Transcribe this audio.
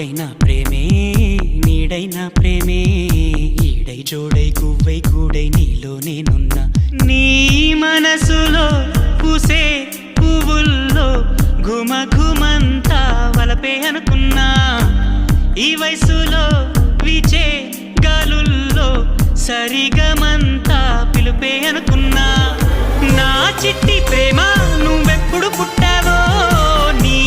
తోడైన ప్రేమే నీడైన ప్రేమే ఈడై జోడై గువ్వై కూడై నీలో నేనున్నా నీ మనసులో పూసే పువ్వుల్లో ఘుమ ఘుమంతా వలపే అనుకున్నా ఈ వయసులో విచే గాలుల్లో సరిగమంతా పిలుపే అనుకున్నా నా చిట్టి ప్రేమ నువ్వెప్పుడు పుట్టావో నీ